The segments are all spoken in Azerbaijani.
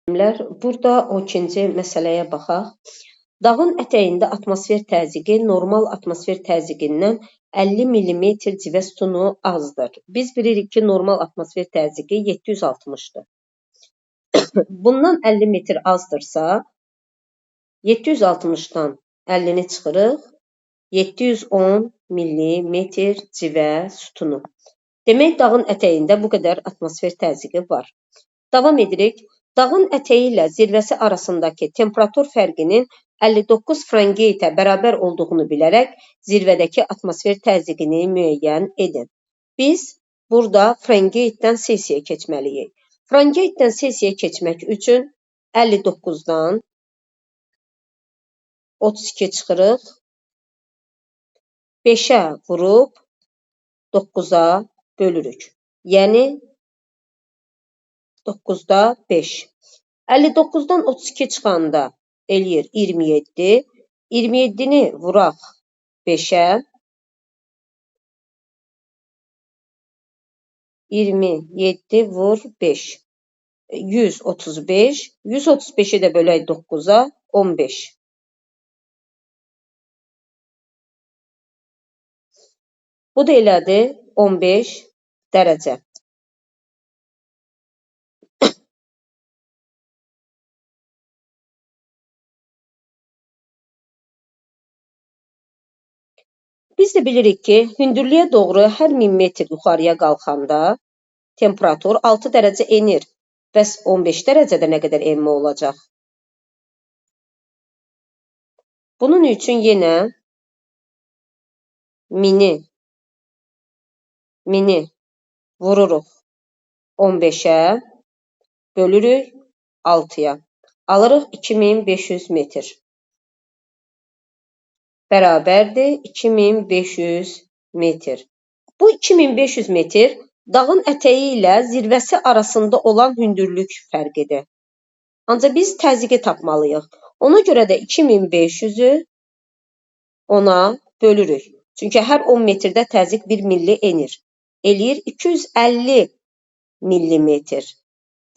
Burada o ikinci məsələyə baxaq. Dağın ətəyində atmosfer təzyiqi normal atmosfer təzyiqindən 50 mm civə sütunu azdır. Biz bilirik ki, normal atmosfer təzyiqi 760-dır. Bundan 50 metr azdırsa, 760-dan 50-ni çıxırıq, 710 mm civə sütunu. Demək, dağın ətəyində bu qədər atmosfer təzyiqi var. Davam edirik. Dağın ətəyi ilə zirvəsi arasındakı temperatur fərqinin 59 Fahrenheitə bərabər olduğunu bilərək zirvədəki atmosfer təzyiqini müəyyən edin. Biz burada Fahrenheitdən Selsiyə keçməliyik. Fahrenheitdən Selsiyə keçmək üçün 59-dan 32 çıxırıq, 5-ə vurub 9-a bölürük. Yəni 9-da 5. 59-dan 32 çıxanda eləyir 27. 27-ni vuraq 5-ə. 27 vur 5. 135. 135-i də bölək 9-a 15. Bu da elədi 15 dərəcə. Biz də bilirik ki, hündürlüyə doğru hər 1000 metr yuxarıya qalxanda temperatur 6 dərəcə enir. Bəs 15 dərəcədə nə qədər enmə olacaq? Bunun üçün yenə 1000-i vururuq 15-ə, bölürük 6-ya. Alırıq 2500 metr. Bərabərdir 2500 metr. Bu 2500 metr dağın ətəyi ilə zirvəsi arasında olan hündürlük fərqidir. Ancaq biz təzyiqi tapmalıyıq. Ona görə də 2500-ü 10-a bölürük. Çünki hər 10 metrdə təzyiq 1 milli enir. Eləyir 250 millimetr.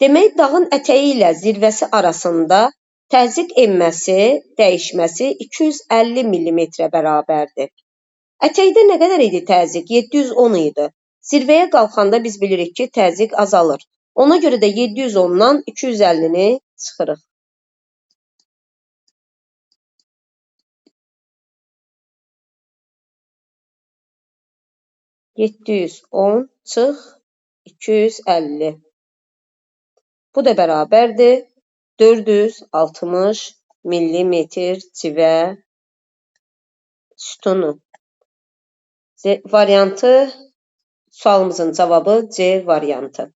Demək, dağın ətəyi ilə zirvəsi arasında təzyiq enməsi, dəyişməsi 250 millimetrə bərabərdir. Ətəkdə nə qədər idi təzyiq? 710 idi. Zirvəyə qalxanda biz bilirik ki, təzyiq azalır. Ona görə də 710-dan 250-ni çıxırıq. 710 çıx 250. Bu da bərabərdir 460 millimetr civə sütunu. Variantı, sualımızın cavabı C variantı.